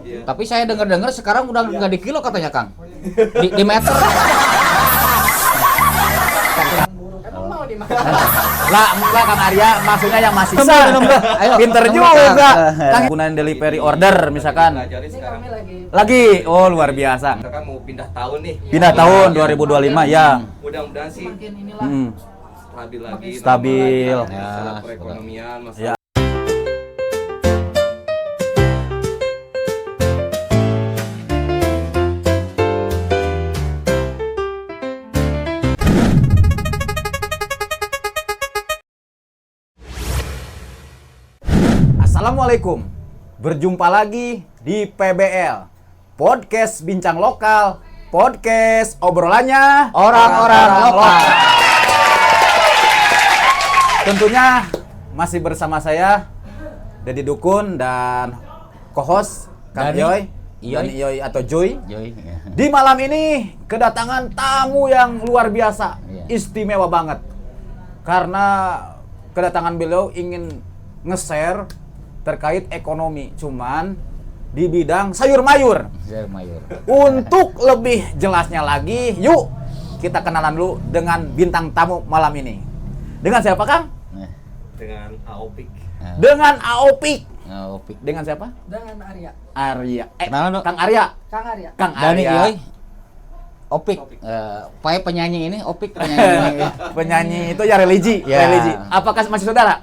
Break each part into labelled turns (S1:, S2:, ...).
S1: Tapi saya dengar sekarang udah nggak di kilo katanya Kang. Di meter.
S2: Emang mau dimakan?
S3: Lah, enggak Kang Arya, maksudnya yang masih
S1: Ayo,
S3: pinter
S1: nembak,
S3: juga.
S1: Kang.
S3: Kang gunain delivery order misalkan.
S4: Pelajari
S2: Ini
S4: sekarang.
S2: kami lagi.
S3: Lagi, oh luar biasa.
S4: Misalkan mau pindah tahun nih.
S3: Pindah tahun 2025 ya.
S4: Mudah-mudahan sih
S2: Makin inilah.
S4: stabil lagi.
S3: Stabil.
S4: normal lagi,
S3: Ya,
S4: masalah perekonomian, masalah
S3: Ya. Assalamualaikum. Berjumpa lagi di PBL Podcast Bincang Lokal, podcast obrolannya
S1: Orang-orang lokal.
S3: Tentunya masih bersama saya Dedi Dukun dan co-host Kang
S1: Dani.
S3: Yoy,
S1: Iyoy.
S3: Dani Iyoy atau Joy.
S1: Joy.
S3: Di malam ini kedatangan tamu yang luar biasa,
S1: Iya.
S3: istimewa banget. Karena kedatangan beliau ingin nge-share terkait ekonomi, cuman di bidang sayur mayur.
S1: Sayur mayur.
S3: Untuk lebih jelasnya lagi, yuk kita kenalan dulu dengan bintang tamu malam ini. Dengan siapa, Kang?
S4: dengan AOPIK.
S3: Dengan Aopik.
S1: Opik.
S3: Dengan siapa?
S2: Dengan Arya.
S3: Arya.
S1: Kenalan dong.
S3: Kang Arya.
S2: Kang Arya.
S3: Kang
S1: Dani
S3: Arya.
S1: Iyoy. Opik. Pai penyanyi ini, Opik penyanyi ini.
S3: Penyanyi itu ya religi.
S1: Ya.
S3: Religi. Apakah masih saudara?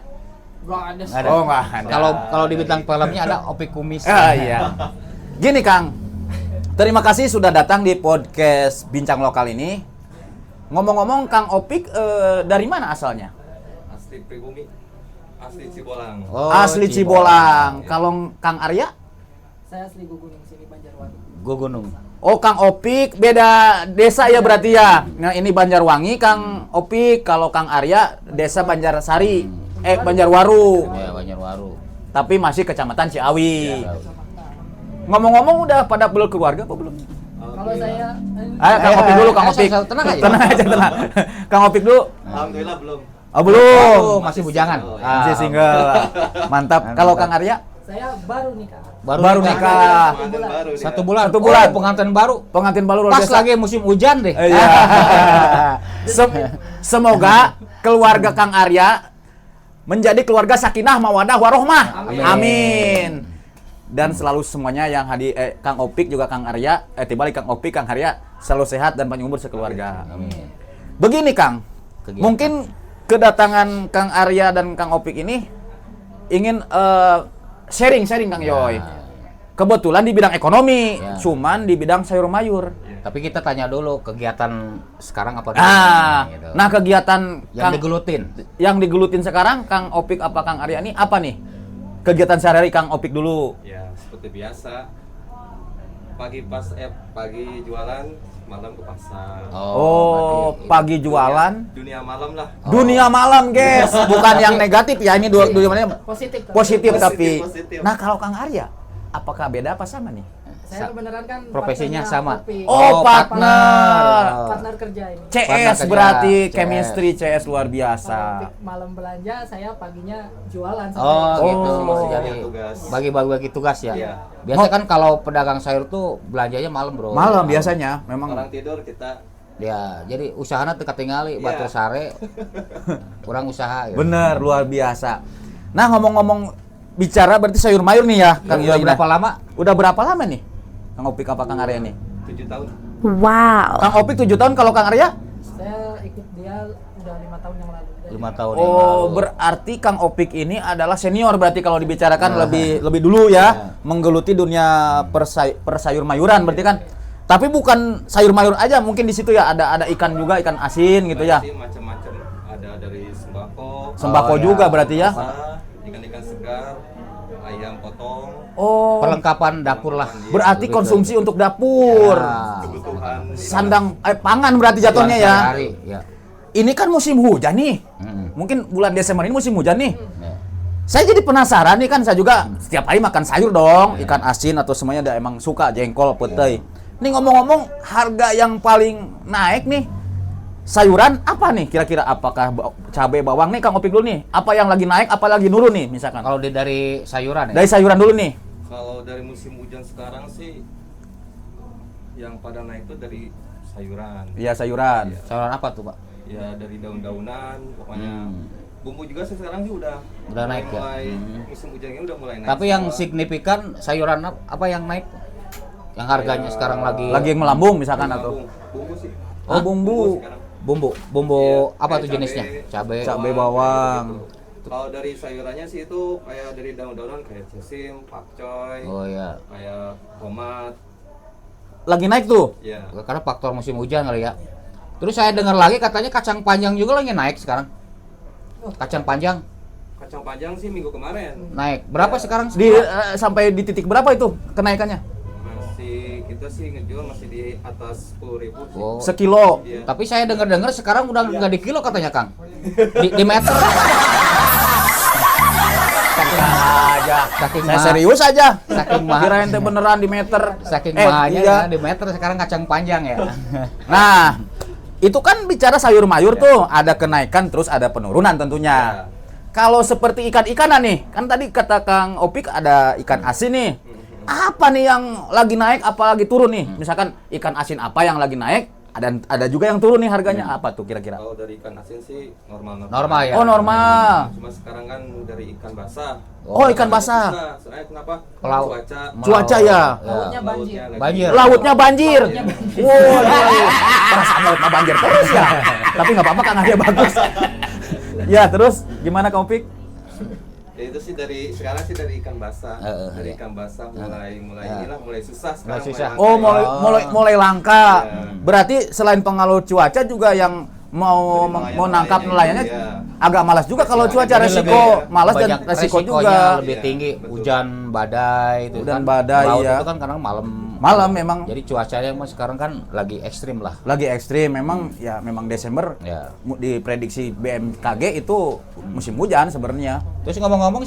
S2: Gak ada.
S1: Nggak ada.
S3: Oh, enggak ada.
S1: Kalau di bintang filmnya ada Opik Kumis.
S3: Iya. Gini, Kang. Terima kasih sudah datang di podcast Bincang Lokal ini. Ngomong-ngomong, Kang Opik dari mana asalnya?
S4: Asli pribumi. Asli Cibolang.
S1: Oh,
S3: Asli Cibolang. Kalau Kang Arya?
S2: Saya asli Gugunung sini Banjarwangi.
S1: Gue gunung.
S3: Oh, Kang Opik beda desa ya berarti ya. Nah, ini Banjarwangi, Kang Opik. Kalau Kang Arya desa Banjarsari. Banjarwaru.
S1: Ya, Banjarwaru.
S3: Tapi masih kecamatan Ciawi.
S1: Ya.
S3: Ngomong-ngomong udah pada berkeluarga apa belum?
S2: Kalau saya
S3: Ayo Kang Opik dulu, Kang
S1: ayo,
S3: Opik.
S1: tenang aja.
S3: Tenang aja, tenang. Kang Opik dulu.
S4: Alhamdulillah belum.
S3: Oh, belum.
S1: Oh, masih bujangan.
S4: Oh,
S1: Ah,
S3: Masih single. Mantap. Kalau Kang Arya?
S2: saya baru nikah.
S3: Baru nikah.
S4: Pengantin baru dia.
S1: 1 bulan.
S3: Satu bulan.
S1: Oh, pengantin baru.
S3: Pengantin baru luar
S1: Pas
S3: biasa.
S1: lagi musim hujan deh.
S3: Iya. Semoga keluarga Kang Arya menjadi keluarga sakinah mawadah warohmah.
S2: Amin.
S3: Amin. Dan selalu semuanya yang hadir Kang Opik juga Kang Arya, dibalik Kang Opik, Kang Arya selalu sehat dan panjang umur sekeluarga.
S1: Amin.
S3: Begini Kang,
S1: Kegiatan.
S3: mungkin kedatangan Kang Arya dan Kang Opik ini ingin sharing Kang Yoy. Kebetulan di bidang ekonomi,
S1: Ya.
S3: cuman di bidang sayur mayur.
S1: Tapi kita tanya dulu kegiatan sekarang apa
S3: Nah,
S1: gitu.
S3: nah kegiatan
S1: Yang digelutin.
S3: yang digelutin sekarang Kang Opik apa Kang Arya ini apa nih? Kegiatan sehari-hari Kang Opik dulu.
S4: Ya, seperti biasa. Pagi jualan, malam ke pasar.
S3: Oh,
S1: berarti-
S3: pagi jualan,
S4: Dunia malam lah.
S3: dunia malam, guys. Bukan yang negatif ya, ini dunia malam
S2: Positif.
S3: positif tapi.
S4: Positif.
S3: Nah, kalau Kang Arya, apakah beda apa sama nih?
S2: Saya kebenaran kan
S1: Profesinya
S2: partnernya
S1: sama.
S2: Opik.
S3: Oh, partner.
S2: Partner kerja ini.
S3: CS
S1: Partner kerja,
S3: berarti
S1: CS.
S3: chemistry CS luar
S2: Kalau
S3: biasa.
S2: Opik malam belanja, saya paginya jualan.
S1: Oh, gitu.
S3: Oh.
S1: Jadi
S4: Tugas.
S1: bagi-bagi tugas ya.
S4: Iya.
S1: Biasa kan kalau pedagang sayur tuh belanjanya malam, Bro.
S3: Malam biasanya memang.
S4: Orang tidur kita
S1: Ya, jadi usahana teu katingali
S4: Iya.
S1: batu sare. Kurang usaha ya.
S3: Bener, luar biasa. Nah, ngomong-ngomong bicara berarti sayur mayur nih ya, Kang
S1: Udah
S3: Yoy.
S1: berapa lama?
S3: Udah berapa lama nih? Kang Opik apa Kang Arya nih?
S4: 7 tahun.
S3: Kang Opik 7 tahun, kalau Kang Arya?
S2: Saya ikut dia udah 5 tahun yang lalu.
S1: 5 tahun yang
S3: Oh,
S1: lalu.
S3: berarti Kang Opik ini adalah senior berarti kalau dibicarakan
S1: Nah.
S3: lebih dulu ya,
S1: Ya.
S3: menggeluti dunia persayur mayuran berarti kan. Tapi bukan sayur mayur aja, mungkin di situ ya ada ikan juga, ikan asin gitu ya.
S4: Masih macam-macam. Ada dari sembako.
S3: Sembako
S1: Oh, ya.
S3: juga berarti ya.
S4: Masa, ikan-ikan segar, ayam potong,
S3: Oh,
S1: Perlengkapan dapur lah.
S3: berarti
S1: Begitu.
S3: konsumsi untuk dapur.
S1: Ya.
S4: kebutuhan
S3: Sandang pangan berarti jatuhnya ya.
S1: Sehari, ya.
S3: Ini kan musim hujan nih.
S1: Mm-mm.
S3: Mungkin bulan Desember ini musim hujan nih.
S1: Ya.
S3: Saya jadi penasaran nih, kan saya juga setiap hari makan sayur dong, ikan asin atau semuanya ada emang suka jengkol, petai. Nih ngomong-ngomong harga yang paling naik nih sayuran apa nih kira-kira, apakah cabai bawang nih Kang Opik dulu nih? Apa yang lagi naik, apa lagi nurun nih misalkan?
S1: Kalau dari sayuran ya.
S3: Dari sayuran dulu nih.
S4: Kalau dari musim hujan sekarang sih yang pada naik tuh dari sayuran.
S3: Iya, sayuran.
S4: Iya.
S1: Sayuran apa tuh, Pak?
S4: Ya dari daun-daunan pokoknya. Bumbu juga sih sekarang sih udah
S1: Naik ya?
S4: mulai musim hujan ini udah mulai naik.
S1: Tapi yang
S4: semua.
S1: signifikan sayuran apa yang naik? Yang harganya
S4: Kayak
S1: sekarang lagi
S3: Lagi yang melambung misalkan
S4: Bumbu,
S3: atau
S4: bumbu sih.
S3: Oh, bumbu.
S4: sekarang.
S1: bumbu
S4: Iya,
S1: apa
S4: kayak
S1: tuh jenisnya? Cabai.
S3: Cabai bawang.
S4: gitu. Kalau dari sayurannya sih itu kayak dari daun-daunan kayak sesim, pakcoy,
S1: Oh ya.
S4: kayak tomat,
S3: Lagi naik tuh.
S4: ya.
S1: Karena faktor musim hujan kali ya. Terus saya dengar lagi katanya kacang panjang juga lagi naik sekarang. Kacang panjang
S4: Kacang panjang sih minggu kemarin
S1: naik. Berapa
S4: Ya.
S1: sekarang?
S3: Sampai di titik berapa itu kenaikannya?
S4: masih kita sih ngejual masih di atas 10.000 sih.
S1: Oh.
S3: Sekilo.
S4: Iya.
S1: Tapi saya dengar-dengar sekarang udah nggak di kilo katanya, Kang. Di meter. Saking
S3: aja.
S1: saking
S3: Saya
S1: mahal.
S3: serius aja.
S1: Saking mahal.
S3: Kirain teh beneran di meter.
S1: Saking mahalnya
S3: iya.
S1: ya, di meter sekarang kacang panjang ya.
S3: Nah, itu kan bicara sayur mayur tuh, ada kenaikan terus ada penurunan tentunya.
S4: Ya.
S3: Kalau seperti ikan-ikanan nih, kan tadi kata Kang Opik ada ikan asin nih. Apa nih yang lagi naik, apa lagi turun nih? Misalkan ikan asin apa yang lagi naik, ada juga yang turun nih harganya. Apa tuh kira-kira?
S4: Kalau dari ikan asin sih normal-normal.
S1: Normal ya.
S3: Oh, normal.
S4: Cuma sekarang kan dari ikan basah.
S3: Oh, ikan basah.
S4: Susah. Soalnya kenapa?
S1: Pelaut.
S4: Cuaca.
S3: Cuaca ya.
S2: Lautnya banjir.
S4: Lautnya lagi-
S1: Banjir.
S3: Lautnya banjir. Wow, perasaan laut mah banjir terus ya. Tapi nggak apa-apa Kang Arya bagus. Ya, terus gimana Kang Opik?
S4: Ya itu sih dari sekarang sih dari ikan basah. Dari
S1: iya.
S4: ikan basah mulai
S1: Ya.
S4: inilah mulai susah sekarang.
S1: Mulai susah.
S4: langka
S3: Oh,
S4: ya.
S3: mulai langka.
S4: Iya.
S3: Berarti selain pengaruh cuaca juga yang mau
S4: Dari
S3: mau nangkap
S4: nelayan-nelayannya,
S3: nelayannya
S4: iya.
S3: agak malas juga kalau
S4: Iya,
S3: cuaca
S4: jadi
S3: resiko malas dan
S1: banyak
S3: resiko
S1: resikonya
S3: juga.
S1: lebih
S4: Iya,
S1: tinggi.
S4: betul.
S1: Hujan badai itu
S3: Hujan
S1: kan.
S3: badai,
S1: Laut
S3: ya.
S1: itu kan kadang malam.
S3: Malam memang
S1: Jadi cuacanya emang sekarang kan lagi ekstrim lah.
S3: lagi ekstrim. Memang ya memang Desember
S1: Ya.
S3: diprediksi BMKG itu musim hujan sebenarnya.
S1: Terus ngomong-ngomong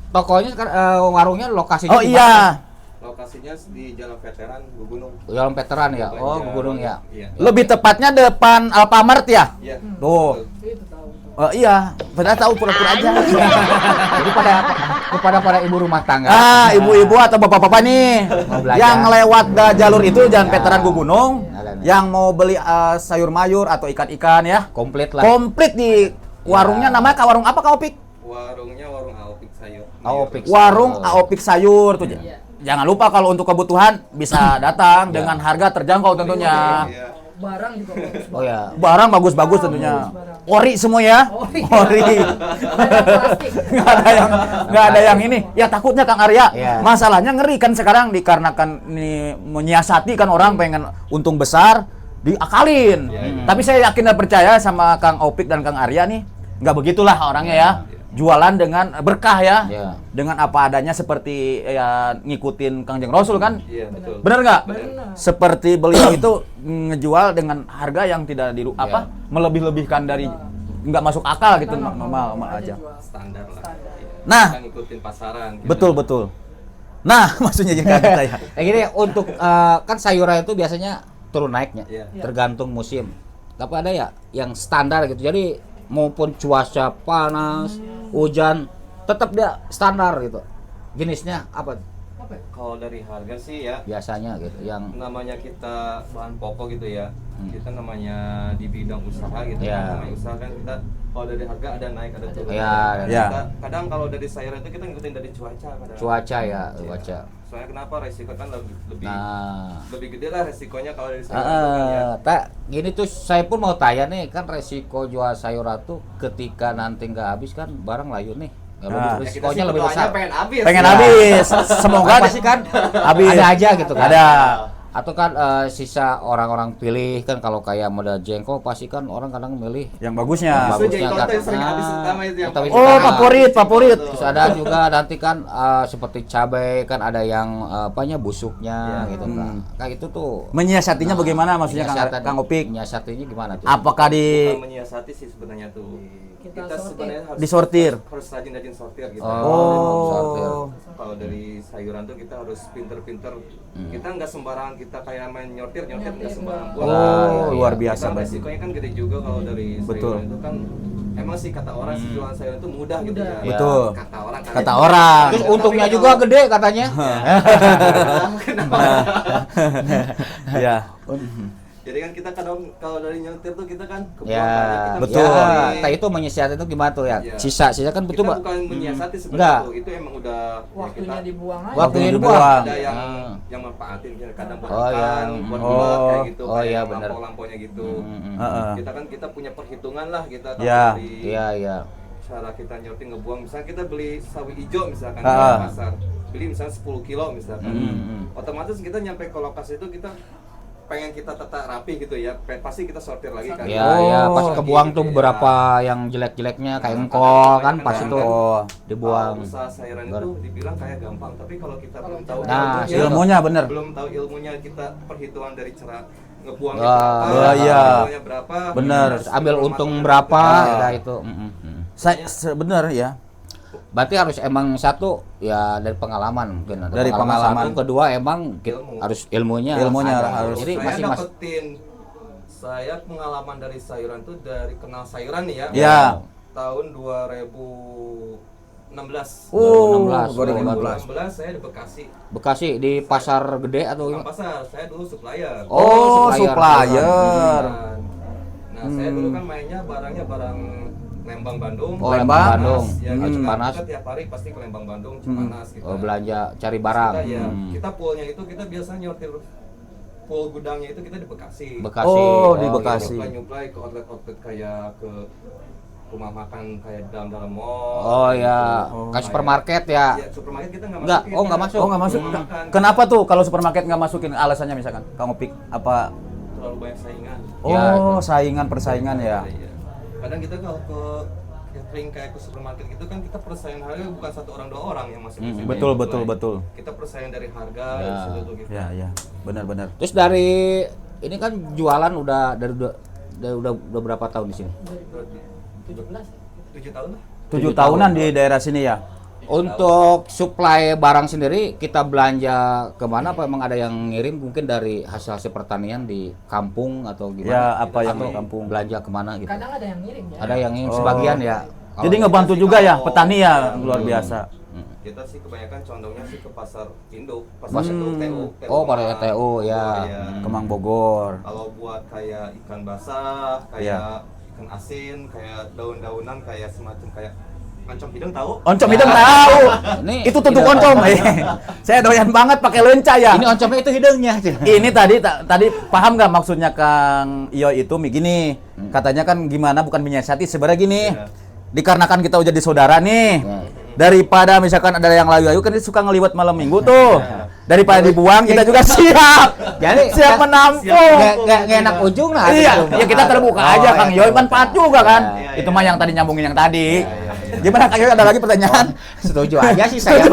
S1: tokonya sekarang warungnya lokasinya
S3: Oh
S1: di
S3: iya.
S4: Lokasinya di Jalan Veteran Gunung.
S1: mana? Jalan Veteran ya. Oh,
S4: Banjar.
S1: Gunung ya.
S4: Iya.
S3: Lebih tepatnya depan Alfamart ya.
S4: Iya.
S3: Tuh.
S2: Itu tahu.
S3: Iya, benar tahu pura-pura aja.
S1: Jadi pada ibu rumah tangga.
S3: Ibu-ibu atau bapak-bapak nih
S1: Mau belanja.
S3: yang lewat jalur itu Jalan
S1: Ya.
S3: Veteran Gunung,
S1: Ada nih.
S3: yang mau beli sayur mayur atau ikan-ikan ya,
S1: Komplit lah.
S3: komplit di warungnya. Namanya warung apa Kak Opik?
S4: Warungnya warung Aopik sayur.
S1: Aopik.
S3: Warung Aopik Sayur tuh.
S2: Iya.
S3: Jangan lupa kalau untuk kebutuhan bisa datang
S1: Ya.
S3: dengan harga terjangkau tentunya.
S4: Iya.
S2: Barang juga bagus.
S1: Oh ya.
S3: Barang bagus-bagus tentunya. Ori semua ya.
S2: Ori.
S3: Ori.
S2: Plastik.
S3: nggak ada yang ini. Ya takutnya Kang Arya.
S1: Iya.
S3: Masalahnya ngeri kan sekarang dikarenakan ini menyiasati kan orang pengen untung besar diakalin.
S4: Iya.
S3: Tapi saya yakin dan percaya sama Kang Opik dan Kang Arya nih, nggak begitulah orangnya ya. Jualan dengan berkah ya.
S1: Iya.
S3: Dengan apa adanya seperti ya ngikutin Kangjeng Rasul kan.
S4: Iya, betul.
S3: Bener nggak?
S2: Bener.
S3: Seperti beliau itu ngejual dengan harga yang tidak melebih-lebihkan dari nggak masuk akal gitu, normal aja.
S4: Standar lah.
S2: Standar.
S4: Iya.
S3: Nah.
S4: Kita ngikutin pasaran. gitu.
S3: Betul. Nah, maksudnya jadi kaget saya.
S1: Kayak gini untuk kan sayuran itu biasanya turun naiknya,
S4: Iya.
S1: tergantung musim. Tapi ada ya yang standar gitu. Jadi maupun cuaca panas, hujan, tetap dia standar gitu. Jenisnya apa
S2: Apa ya?
S4: Kalau dari harga sih ya
S1: biasanya gitu? Yang
S4: namanya kita bahan pokok gitu ya. Kita namanya di bidang usaha gitu.
S1: Iya.
S4: Namanya usaha kan kita kalau dari harga ada naik ada turun.
S1: Iya,
S3: iya.
S4: Kadang kalau dari sayuran itu kita ngikutin dari cuaca kadang.
S1: cuaca ya,
S4: Iya.
S1: cuaca.
S4: Soalnya kenapa resiko kan lebih
S1: Nah,
S4: lebih gede lah resikonya kalau dari sayuran itu kan ya.
S1: tak gini tuh saya pun mau tanya nih, kan resiko jual sayuran tuh ketika nanti nggak habis kan barang layu nih. Nggak
S3: Nah.
S1: bagus,
S4: Ya, kita
S1: resikonya
S4: sih
S1: lebih
S4: berdoanya
S1: besar.
S4: pengen habis.
S3: Pengen
S1: Iya.
S3: habis. Semoga
S1: Pasti kan
S3: habis.
S1: ada aja gitu kan.
S3: Ada.
S1: Atau kan sisa orang-orang pilih kan kalau kayak model jengkol pasti kan orang kadang milih
S3: Yang bagusnya.
S1: Bagus.
S4: Justru jengkol
S1: kan.
S4: tuh yang sering habis
S1: Nah,
S4: utama itu yang
S1: tapi
S4: paling
S3: Oh,
S1: sekarang-
S3: favorit.
S1: terus ada juga nanti kan seperti cabai kan ada yang apanya busuknya
S4: Iya.
S1: gitu kan. Kayak itu tuh
S3: Menyiasatinya bagaimana maksudnya
S1: menyiasati-
S3: Kang Opik?
S1: menyiasatinya gimana tuh?
S3: Apakah di
S4: bukan menyiasati sih sebenarnya tuh.
S2: Kita
S4: Kita
S2: sortir.
S4: sebenarnya harus
S3: Disortir.
S4: harus rajin-rajin sortir gitu.
S1: sortir.
S4: Kalau dari sayuran tuh kita harus pinter-pinter. Kita nggak sembarangan kita kayak main nyortir nggak sembarangan pula.
S3: Oh, luar
S1: iya.
S3: biasa
S4: Kita
S3: berarti.
S4: resikonya kan gede juga kalau dari
S3: Betul.
S4: sayuran itu kan emang sih kata orang sih jualan sayur itu mudah gitu ya.
S3: Betul.
S4: Kata orang.
S3: Kata orang.
S1: Terus untungnya juga gede katanya.
S3: Ya.
S4: Jadi kan kita kadang kalau dari nyetir tuh kita kan ke
S1: Ya,
S4: kita
S3: betul.
S1: Ya,
S4: beli.
S1: kita itu menyiasati itu gimana tuh ya?
S4: Iya.
S1: Sisa kan betul,
S4: kita
S1: Pak.
S4: bukan menyiasati
S1: Enggak.
S4: sebenarnya tuh. Itu emang udah ya
S2: Waktunya
S4: kita
S2: dibuang aja.
S1: Waktunya
S3: dibuang.
S1: dibuang.
S4: ada yang
S1: Ah.
S4: yang manfaatin kadang buat
S1: Oh,
S4: ikan,
S1: yang
S4: buat
S3: oh.
S4: ulat kayak gitu.
S1: Oh,
S4: kayak
S1: iya, benar.
S4: lampu-lampunya gitu.
S3: Heeh.
S4: Kita punya perhitungan lah kita kalau
S3: Ya.
S4: dari
S1: Iya.
S4: cara kita nyortir ngebuang. Misalnya kita beli sawi hijau misalkan
S3: Ah.
S4: di pasar, beli misalnya 10 kilo misalkan.
S1: Hmm.
S4: Otomatis kita nyampe ke lokasi itu kita pengen kita tata rapi gitu ya, pasti kita sortir lagi kan.
S1: Ya, ya pas
S3: Oh,
S1: kebuang tuh
S4: gitu ya.
S1: beberapa yang jelek-jeleknya kayak engkol kan pas itu
S3: Oh.
S1: dibuang.
S4: Kalau usaha sayuran itu dibilang kayak gampang, tapi kalau kita belum tahu
S1: Nah,
S3: Ilmunya bener.
S4: belum tahu ilmunya, kita perhitungan dari cara ngebuangnya
S1: Wah,
S4: berapa,
S3: iya.
S4: ngambilnya berapa,
S3: Bener.
S1: Terus ambil untung berapa ya itu.
S3: Saya bener ya.
S1: Berarti harus emang satu ya dari pengalaman mungkin. Ada
S3: Dari pengalaman.
S1: Satu, kedua emang
S4: Ilmu.
S1: harus ilmunya.
S3: Ilmunya
S1: ada.
S3: harus.
S1: Jadi
S4: saya
S1: masing-masing.
S4: dapetin, saya pengalaman dari sayuran tuh dari kenal sayuran nih ya.
S3: Ya.
S4: Tahun 2016.
S1: 2016.
S4: Saya di Bekasi.
S1: Bekasi di pasar gede atau
S4: Bukan pasar, saya dulu supplier.
S3: Oh,
S1: supplier.
S3: supplier.
S4: Nah, saya dulu kan mainnya barangnya barang Lembang Bandung.
S1: Oh,
S3: Lembang.
S1: Bandung.
S4: Ya,
S1: Hmm.
S4: kita,
S1: Cipanas.
S4: kita tiap hari pasti ke Lembang Bandung, Cipanas gitu.
S1: Oh, belanja cari barang.
S4: Kita, ya,
S1: Hmm.
S4: kita poolnya itu kita biasanya nyortir pool gudangnya itu kita di Bekasi.
S1: Bekasi.
S3: Oh, di
S1: gitu.
S3: Bekasi.
S4: Nyuplai ke outlet-outlet kayak ke rumah makan kayak dalam mall.
S1: Oh ya,
S3: Oh,
S1: kayak supermarket ya.
S4: Ya, supermarket kita nggak
S1: Nggak,
S4: masukin.
S1: oh, nggak masuk.
S3: Oh, nggak masuk.
S4: Rumah makan.
S3: Kenapa tuh kalau supermarket nggak masukin? Alasannya misalkan Kang Opik apa?
S4: Terlalu banyak saingan.
S3: Oh,
S1: Ya,
S3: saingan persaingan ya.
S4: Iya. Kadang kita kalau ke catering kayak ke supermarket gitu kan kita persaingan harga bukan satu orang dua orang yang masuk ke situ.
S3: Betul,
S4: Mulai.
S3: betul, betul.
S4: Kita persaingan dari harga
S1: Ya.
S4: di situ tuh gitu.
S3: Ya, ya. Benar-benar.
S1: Terus dari ini kan jualan udah udah berapa tahun di sini?
S2: 17.
S4: 7 tahun lah.
S3: 7 tahunan di daerah sini ya.
S1: Untuk supply barang sendiri kita belanja kemana? Apa emang ada yang ngirim mungkin dari hasil pertanian di kampung atau
S3: Ya,
S1: gimana?
S3: apa yang
S1: Atau
S3: di kampung.
S1: belanja kemana gitu?
S2: Kadang ada yang ngirim ya.
S1: Ada yang ngirim
S3: Oh.
S1: sebagian ya.
S3: Jadi
S1: Kalau-
S3: ngebantu juga ya petani ya, luar biasa.
S4: Kita sih kebanyakan condongnya sih ke pasar induk, pasar induk TU.
S1: Oh, pada TU ya.
S4: Iya.
S3: Kemang Bogor.
S4: Kalau buat kayak ikan basah, kayak
S3: Iya.
S4: ikan asin, kayak daun-daunan, kayak semacam kayak oncom hidung tahu?
S3: Oncom itu tahu.
S1: Ini
S3: Itu tutuk
S1: hidung
S3: oncom.
S1: apa?
S3: Saya doyan banget pakai lenca ya.
S1: Ini oncomnya itu hidungnya.
S3: Ini tadi paham nggak maksudnya Kang Iyo itu gini, katanya kan gimana bukan menyiasati sebenarnya gini.
S4: Iya.
S3: Dikarenakan kita udah jadi saudara nih.
S1: Ya.
S3: Daripada misalkan ada yang layu-layu kan dia suka ngeliwat malam minggu tuh. Daripada dibuang kita juga siap.
S1: Jadi
S3: Siap menampung.
S1: nggak enak ujung lah.
S3: Iya, ya kita terbuka aja Kang Yoy, manfaat juga kan.
S4: Iya,
S3: Itu
S4: iya.
S3: mah yang tadi nyambungin yang tadi. Gimana Kang Yoy, ada lagi pertanyaan?
S1: Setuju aja sih saya.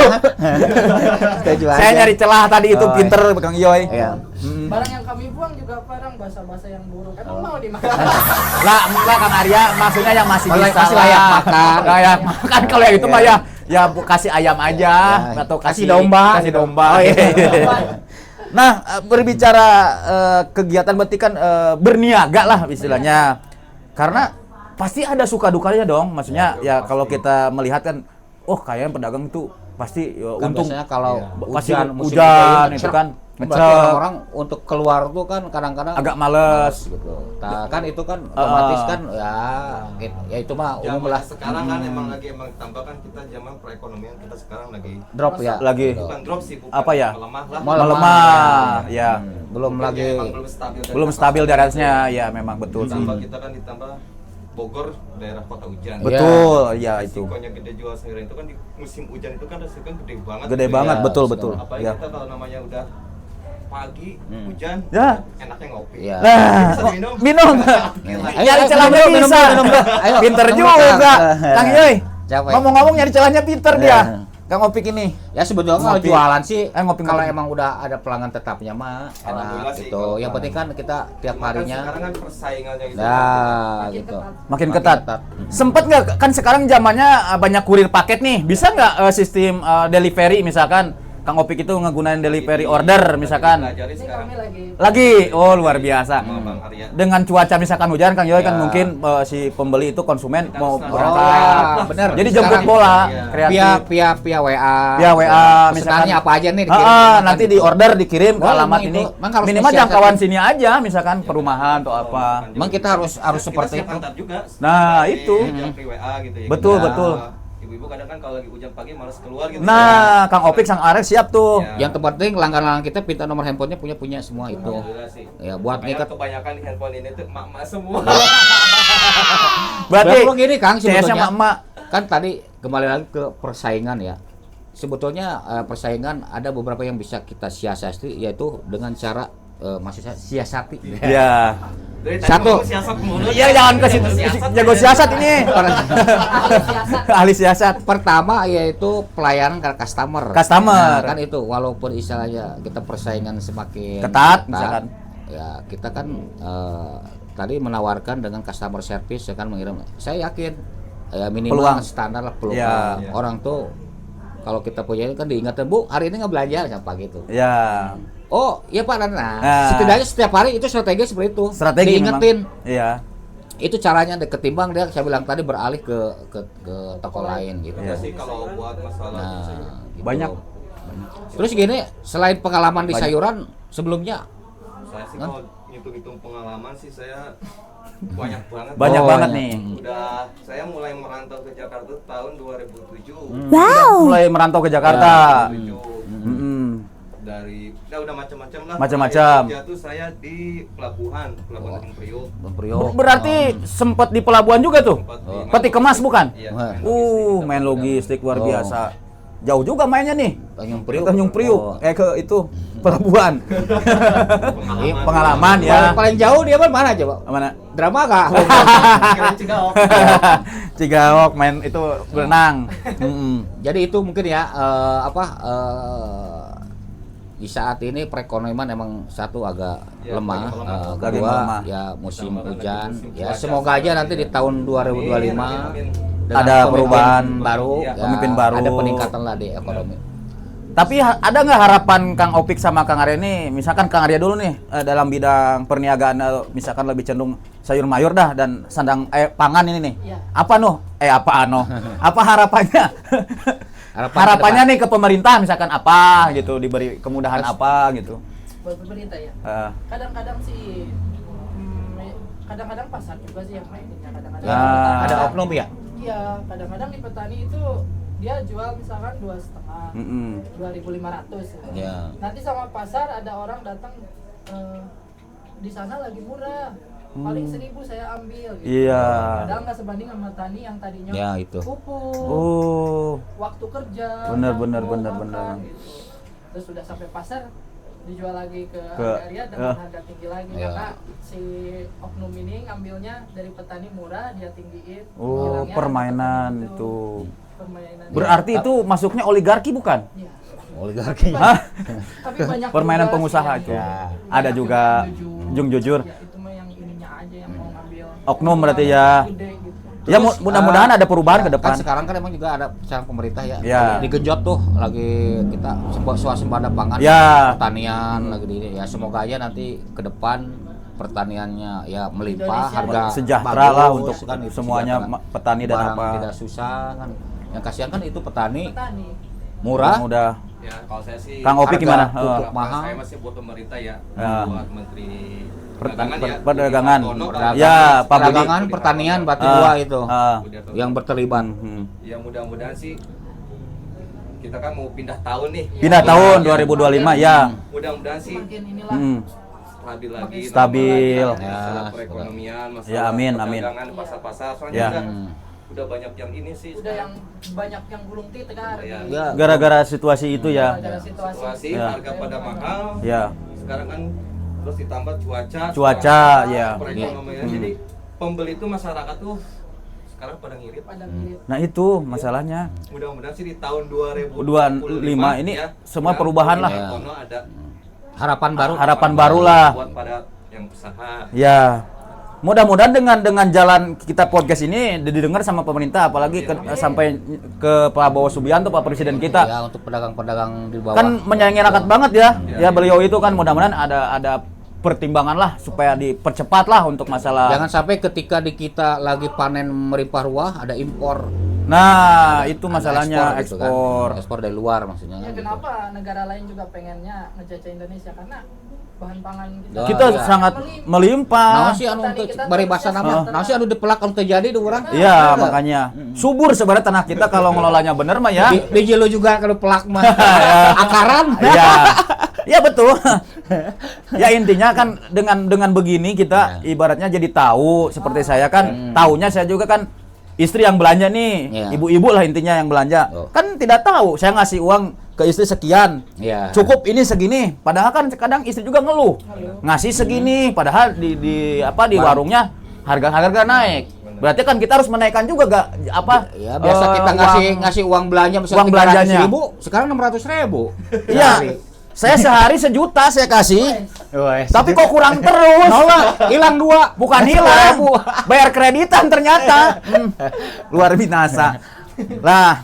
S1: Setuju aja.
S3: Saya nyari celah tadi itu
S1: Oh,
S3: pinter Kang Yoy.
S1: Iya.
S2: Barang yang kami buang juga barang bahasa-bahasa yang buruk. Emang mau dimakan?
S3: Lah, enggak Kang Arya, maksudnya yang masih
S1: Kalau
S3: bisa
S1: masih layak
S3: lah.
S1: makan.
S3: Layak makan kalau yang itu mah ya kasih ayam aja
S1: Ya,
S3: atau
S1: kasih
S3: kasih
S1: domba.
S3: Kasih domba. Oh, iya. Nah, berbicara kegiatan berarti kan berniaga lah istilahnya. Karena pasti ada suka dukanya dong. Maksudnya ya
S4: pasti.
S3: kalau kita melihat kan oh kayaknya pedagang itu pasti
S1: Kan
S3: untung
S1: biasanya kalau
S3: pasti
S1: musim
S3: hujan
S1: hujan,
S3: itu kan
S1: berarti
S3: ngecek.
S1: orang-orang untuk keluar tuh kan kadang-kadang
S3: Agak males.
S1: gitu. Nah, kan itu kan otomatis kan ya itu mah umum
S4: Zaman
S1: lah.
S4: sekarang kan emang tambah kan kita zaman perekonomian kita sekarang lagi
S1: Drop ya.
S3: Lagi.
S1: Gitu.
S4: bukan drop sih, bukan
S3: Apa ya?
S4: melemah lah.
S3: Melemah, ya.
S1: Belum
S4: Mungkin
S1: lagi
S4: emang belum stabil dari
S3: Belum
S4: atas.
S3: stabil darahnya, ya memang betul sih.
S4: Ditambah kita kan ditambah Bogor daerah kota hujan.
S3: Betul, ya itu.
S4: Resikonya gede jual sayuran itu kan di musim hujan itu kan resikonya gede banget.
S3: Gede
S4: gitu
S3: banget,
S4: ya.
S3: betul betul.
S4: Apalagi
S3: Ya.
S4: kita kalau namanya udah pagi hujan,
S3: Ya.
S4: enaknya ngopi.
S1: Ya.
S3: Nah,
S4: Bisa minum.
S3: minum.
S1: Ayo,
S3: Nyari
S1: ayo,
S3: celahnya
S1: minum,
S3: bisa.
S1: minum, minum. Ayo,
S3: Pinter
S1: minum,
S3: juga.
S1: Kang.
S3: Kang Yoy.
S1: Capek.
S3: Ngomong-ngomong nyari celahnya pinter
S1: Ya.
S3: dia. Kang Opik ini.
S1: Ya sebetulnya kalau
S3: Ngopi.
S1: jualan sih
S3: Ngopi,
S1: kalau
S3: ngopi.
S1: emang udah ada pelanggan tetapnya mah
S4: Alhamdulillah
S1: enak
S4: sih,
S1: gitu.
S4: kalau
S1: Yang penting kan kita tiap
S4: Cuma kan
S1: harinya
S4: sekarang kan persaingannya itu.
S1: nah
S2: Makin
S1: gitu.
S2: ketat.
S3: Makin ketat. Sempet nggak kan sekarang zamannya banyak kurir paket nih. Bisa nggak sistem delivery misalkan Kang Opik itu ngegunain delivery order misalkan.
S4: Pelajari
S2: Ini
S4: sekarang.
S2: kami lagi
S3: Lagi, oh luar biasa.
S4: Sama Bang Arya.
S3: Dengan cuaca misalkan hujan Kang Yoy kan
S1: Ya.
S3: mungkin si pembeli itu konsumen
S4: Kita
S3: mau
S4: harus
S3: berangkat.
S1: ya, bener.
S3: Jadi jemput
S1: Sekarang-
S3: bola,
S4: Iya.
S3: kreatif.
S1: Via WA.
S3: Via WA
S1: Pesanannya apa aja nih
S3: Ah,
S1: dikirim,
S3: nanti di order dikirim ke
S1: Oh,
S3: alamat
S1: emang
S3: ini.
S1: itu. Emang harus
S3: Minimal
S1: spesial
S3: jangkauan
S1: kan?
S3: sini aja misalkan perumahan atau apa.
S1: Emang kita harus
S4: Kita
S1: seperti
S4: siap
S1: itu.
S4: antar juga.
S3: Nah,
S4: Seperti
S3: itu.
S4: jam free WA gitu ya.
S3: Betul,
S4: Kita-
S3: betul.
S4: Ibu-ibu kadang kan kalau lagi hujan pagi malas keluar gitu.
S3: Nah, Kang Opik sang Arek siap tuh.
S4: Ya.
S1: Yang terpenting langganan kita minta nomor handphonenya punya semua itu.
S4: Alhamdulillah sih.
S1: Ya buat
S4: Makanya
S1: ngikat.
S4: kebanyakan di handphone ini tuh emak-emak semua.
S3: Berarti
S1: Berarti gini Kang
S3: CS-nya
S1: sebetulnya.
S3: emak-emak.
S1: Kan tadi kembali lagi ke persaingan ya. Sebetulnya persaingan ada beberapa yang bisa kita siasati yaitu dengan cara maksud saya siasati.
S3: Iya.
S4: Dari tadi
S1: Satu.
S4: ngomong siasat mulu.
S3: Iya, jangan ke situ. Jago siasat ini. Ahli siasat.
S1: Pertama yaitu pelayanan ke customer.
S3: Customer.
S1: Nah, kan itu walaupun istilahnya kita persaingan semakin
S3: Ketat, misalkan.
S1: Ya kita kan tadi menawarkan dengan customer service ya kan mengirim. Saya yakin ya minimal
S3: Peluang.
S1: standar lah peluang.
S3: Ya.
S1: Orang tuh kalau kita punya ini kan diingatkan, Bu hari ini nggak belanja apa gitu.
S3: Ya.
S1: Oh iya Pak, nah,
S3: Nah.
S1: setidaknya setiap hari itu strategi seperti itu.
S3: Strategi
S1: diingetin.
S3: memang. Iya.
S1: Itu caranya ketimbang dia saya bilang tadi beralih ke toko lain gitu.
S3: Iya.
S4: Itu sih kalau buat masalah
S1: Nah,
S4: gitu.
S1: gitu.
S3: Banyak.
S1: Terus gini, selain pengalaman di
S3: Banyak.
S1: sayuran sebelumnya,
S4: Saya sih kalau ngitung-ngitung pengalaman sih saya banyak banget.
S3: Banyak
S1: Oh,
S3: banget
S1: iya.
S3: nih.
S4: Udah saya mulai merantau ke Jakarta tahun 2007.
S3: Mulai merantau ke Jakarta.
S4: 2007.
S3: Mm-mm.
S4: Dari udah macam-macam lah.
S3: Macam-macam.
S4: Kerja tuh saya di pelabuhan Tanjung Priok.
S1: Bang Priok.
S3: Berarti sempat di pelabuhan juga tuh.
S4: Sempat di main
S3: Peti kemas bukan?
S4: Iya,
S1: Wah.
S3: Main logistik luar
S1: Oh.
S3: biasa. Jauh juga mainnya nih.
S1: Tanjung Priok.
S3: Tanjung Priok.
S1: Oh.
S3: Ke itu pelabuhan.
S4: Pengalaman.
S3: Pengalaman
S1: Paling,
S3: ya.
S1: paling jauh dia mana coba?
S3: Mana?
S1: Drama kah?
S4: Keren Cigaok.
S3: Cigaok main itu berenang.
S1: Jadi itu mungkin ya di saat ini perekonomian emang satu agak
S4: Ya,
S1: lemah,
S4: lagi lemah.
S3: Lagi
S1: kedua
S3: lemah.
S1: ya musim
S4: Tambah lagi
S1: hujan.
S4: musim
S1: Ya
S4: cuaca
S1: semoga aja
S4: sekarang
S1: nanti
S4: ya.
S1: di tahun 2025
S4: Amin.
S1: dengan
S3: Ada
S1: pemimpin
S3: perubahan
S1: baru,
S4: Iya,
S3: pemimpin baru.
S1: ada peningkatan lah di ekonomi.
S3: Tapi ada nggak harapan Kang Opik sama Kang Arya ini, misalkan Kang Arya dulu nih dalam bidang perniagaan, misalkan lebih cenderung sayur mayur dah dan sandang pangan ini nih.
S2: Iya.
S3: Apa apa harapannya?
S1: Harapan
S3: Harapannya nih ke pemerintah misalkan apa gitu, diberi kemudahan apa gitu.
S2: buat pemerintah ya. Kadang-kadang sih kadang-kadang pasar juga sih yang mainnya kadang-kadang.
S3: Ah.
S1: Ada oknum ya?
S2: Iya, kadang-kadang di petani itu dia jual misalkan 2,5,
S3: Mm-mm.
S2: 2.500.
S1: Iya.
S2: Nanti sama pasar ada orang datang di sana lagi murah. Paling 1.000 saya ambil gitu.
S3: Iya.
S2: Padahal nggak sebanding sama tani yang tadinya
S1: Ya, itu.
S2: pupuk,
S3: Oh.
S2: waktu kerja,
S3: Bener,
S2: nanggung,
S3: bener, bener,
S2: makan,
S3: bener.
S2: gitu. Terus sudah sampai pasar dijual lagi ke
S3: Ke-
S2: area dengan
S3: eh.
S2: harga tinggi lagi
S1: Ya.
S2: karena si oknum ini ngambilnya dari petani murah dia tinggiin.
S3: Oh,
S2: bilangnya
S3: permainan
S2: petani
S3: itu.
S2: Permainan.
S3: Berarti itu masuknya oligarki bukan?
S2: Iya.
S1: Oligarki.
S3: Hah?
S2: Tapi banyak
S3: Permainan
S2: juga
S3: pengusaha
S2: sih
S3: itu.
S2: yang-
S1: Ya.
S3: Ada
S2: banyak
S3: juga
S2: yang
S3: Jung Jujur.
S2: Ya, itu mah yang ininya aja yang mau ngambil.
S3: Oknum berarti ya.
S2: Gede gitu.
S3: Ya mudah-mudahan ada perubahan ke
S1: Kan
S3: depan.
S1: sekarang kan emang juga ada cara pemerintah ya.
S3: Ya.
S1: Digenjot tuh lagi kita swasembada pangan
S3: Ya.
S1: pertanian lagi di ini ya. Semoga aja nanti ke depan pertaniannya ya melimpah,
S2: Indonesia
S1: harga
S3: Sejahtera lah
S1: bagus,
S3: untuk
S1: kan, itu
S3: semuanya
S1: sejahtera.
S3: petani dan
S1: Barang
S3: apa.
S1: tidak susah kan. Yang kasihan kan itu petani
S2: Petani.
S1: murah.
S3: Udah.
S4: Ya, kalau saya sih
S3: Kang Opik
S1: Harga
S3: gimana?
S1: pupuk
S3: Oh.
S1: mahal.
S4: Saya masih buat pemerintah ya,
S3: Ya.
S4: buat Menteri
S3: Perdagangan,
S4: Perdagangan ya.
S3: perdagangan.
S4: Budi Hartono,
S1: Perdagangan.
S3: Ya, Pak Budi.
S1: Perdagangan, pertanian, berarti
S3: Ah,
S1: dua itu
S3: ah.
S4: Budi Hartono.
S1: yang berterlibat.
S4: Ya mudah-mudahan sih kita kan mau pindah tahun nih.
S3: Pindah
S4: Ya,
S3: tahun
S4: ya.
S3: 2025 ya.
S4: Mudah-mudahan sih
S2: Makin inilah
S3: Mm.
S4: stabil lagi.
S3: Stabil.
S4: Masalah
S1: Ya,
S4: perekonomian, masalah
S3: Ya, amin, amin.
S4: perdagangan, pasar-pasar. Soalnya
S3: Ya.
S4: juga udah banyak yang ini sih.
S2: udah yang banyak yang gulung tikar.
S4: Ya.
S1: Ya.
S3: Gara-gara situasi itu ya.
S2: Gara-gara situasi.
S4: Situasi
S3: Ya.
S4: harga pada mahal.
S3: Ya.
S4: Sekarang kan terus ditambah cuaca.
S3: Cuaca, ya.
S4: Perekonomian. Jadi pembeli itu masyarakat tuh sekarang pada ngirit.
S2: Pada ngirit.
S3: Nah itu masalahnya.
S4: Mudah-mudahan sih di tahun
S3: 2025 ini semua perubahan lah.
S4: Ya. Ada
S1: Harapan baru.
S3: Harapan baru lah.
S4: buat pada yang usaha.
S3: Ya. mudah-mudahan dengan jalan kita podcast ini didengar sama pemerintah, apalagi sampai ke Pak Prabowo Subianto, Pak Presiden kita.
S1: Ya, untuk pedagang-pedagang di bawah.
S3: Kan menyenangkan rakyat banget ya. Ya beliau itu kan mudah-mudahan ada pertimbangan lah supaya dipercepat lah untuk masalah.
S1: Jangan sampai ketika di kita lagi panen melimpah ruah ada impor.
S3: Nah, itu
S1: Ada
S3: masalahnya
S1: gitu
S3: ekspor.
S1: kan. Ekspor dari luar maksudnya.
S2: Ya
S1: gitu.
S2: kenapa negara lain juga pengennya ngejajah Indonesia karena bahan pangan kita.
S1: Ya,
S3: Kita
S1: iya.
S3: sangat
S1: Nah,
S3: melimpah.
S1: sih anu
S2: Petani
S1: untuk
S2: kita
S1: bari
S2: tuh
S1: bahasa nama.
S2: sejahtera.
S1: Nah, sih anu dipelak anu terjadi di urang.
S3: Iya, makanya subur sebenarnya tanah kita kalau ngelolanya bener mah ya.
S1: Di jelo juga kalau pelak mah. Akaran.
S3: Iya. Ya betul. Ya intinya kan dengan begini kita ibaratnya jadi tahu seperti saya kan taunya saya juga kan istri yang belanja nih,
S1: Iya.
S3: ibu-ibu lah intinya yang belanja.
S1: Oh.
S3: Kan tidak tahu saya ngasih uang ke istri sekian.
S1: Iya.
S3: Cukup ini segini. Padahal kan kadang istri juga ngeluh. Ngasih segini padahal di warungnya harga naik. Berarti kan kita harus menaikkan juga
S1: Ya, biasa kita ngasih uang belanja misalnya
S3: uang belanjanya.
S1: 300.000, sekarang 600.000.
S3: Iya. Saya sehari sejuta saya kasih.
S1: Wes.
S3: Tapi kok kurang terus?
S1: Nolak, hilang 2.
S3: Bukan hilang, bayar kreditan ternyata. Luar binasa. Lah,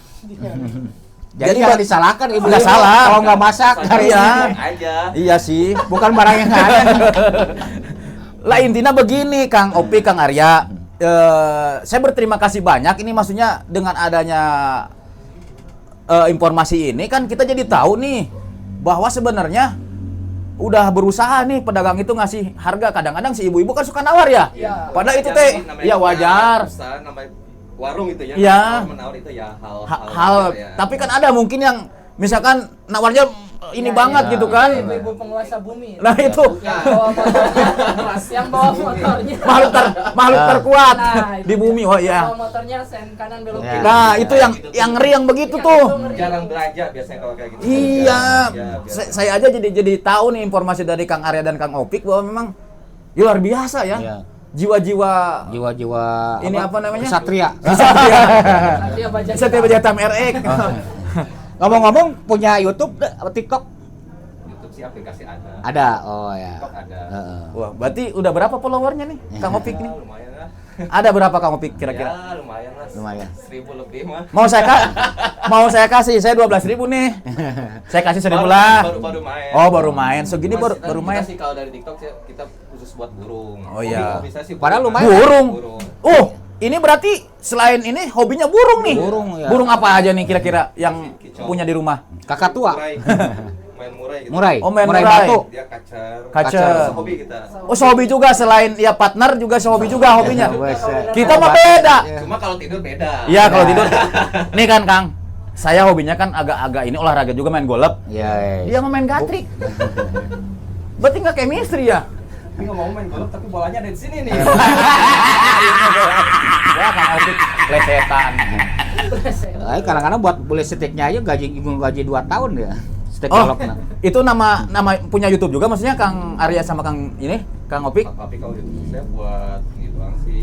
S1: Jadi jangan disalahkan ibu.
S3: Nggak salah.
S1: Kalau nggak masak,
S3: Iya.
S4: aja.
S3: iya sih.
S1: bukan barang yang ada.
S3: Lah intinya begini, Kang Opi, Kang Arya. Saya berterima kasih banyak. Ini maksudnya dengan adanya informasi ini kan kita jadi tahu nih bahwa sebenarnya udah berusaha nih pedagang itu ngasih harga. Kadang-kadang si ibu-ibu kan suka nawar ya.
S2: Iya.
S3: Padahal itu teh ya wajar.
S4: Usaha namanya warung itu ya.
S3: Iya.
S4: Kalau menawar itu ya hal
S3: Hal,
S4: ya.
S3: tapi kan ada mungkin yang misalkan nawarnya ini
S2: Ya,
S3: banget
S1: ya.
S3: gitu kan.
S2: Ibu-ibu penguasa bumi.
S3: Nah itu
S2: Yang bawa motornya, yang bawa motornya.
S3: makhluk terkuat
S2: Nah, itu
S3: di bumi. Oh
S2: Yang
S3: iya.
S2: bawa motornya sen kanan belok
S1: Ya.
S2: kiri.
S3: Nah itu yang ngeri yang begitu
S2: Ya,
S3: tuh.
S2: itu ngeri.
S4: jarang belanja biasanya kalau kayak gitu.
S3: Iya,
S4: biasa.
S3: saya aja jadi tahu nih informasi dari Kang Arya dan Kang Opik bahwa memang luar biasa ya.
S1: Iya.
S3: Jiwa-jiwa
S1: Jiwa-jiwa
S3: Ini apa namanya?
S1: Satria.
S3: Satria.
S2: Satria Baja
S3: Satria Bajatam RX.
S1: Ngomong-ngomong punya YouTube apa TikTok?
S4: YouTube sih aplikasi ada.
S1: Ada. Oh ya.
S4: TikTok ada.
S1: Heeh.
S3: Wah, berarti udah berapa followernya nih Kang Opik nih?
S4: Ya, lumayan lah.
S3: Ada berapa Kang Opik kira-kira?
S4: Ya, lumayan lah.
S1: Lumayan.
S4: 1000 lebih mah.
S3: Mau saya kasih, saya 12.000 nih. Saya kasih 1.000 lah.
S4: Baru main.
S3: Oh, baru main. Segini baru
S4: Kita
S3: main.
S4: sih kalau dari TikTok kita khusus buat burung.
S3: Oh, iya.
S4: Hobi saya sih
S1: Padahal
S4: burung.
S1: lumayan.
S3: Burung.
S4: Burung.
S3: Ini berarti selain ini hobinya burung nih.
S1: Burung, ya.
S3: Burung apa aja nih kira-kira yang
S4: Kicau.
S3: punya di rumah?
S1: Kakak tua.
S4: Murai. Main murai gitu.
S1: Murai.
S3: Oh, main
S1: murai
S3: murai.
S1: batu.
S4: Dia kacer.
S3: Kacer.
S4: Hobi kita.
S3: Oh, sehobi juga selain ya partner juga sehobi juga hobinya.
S1: Wes.
S3: Kita mah beda.
S4: Cuma kalau tidur beda.
S3: Iya, kalau tidur. Nih kan, Kang. Saya hobinya kan agak-agak ini olahraga juga main golf.
S1: Iya.
S3: Dia mau main gatrik. Berarti nggak chemistry ya?
S4: Tapi ngomong main golf tapi bolanya ada di sini nih.
S3: Wah, Kang Opik lesetan.
S1: Kadang-kadang buat boleh setiknya aja gaji 2 tahun ya. Setik
S3: Oh,
S1: golokna.
S3: itu nama punya YouTube juga maksudnya Kang Arya sama Kang Kang Opik?
S4: Tapi kalau itu saya buat gitu doang sih.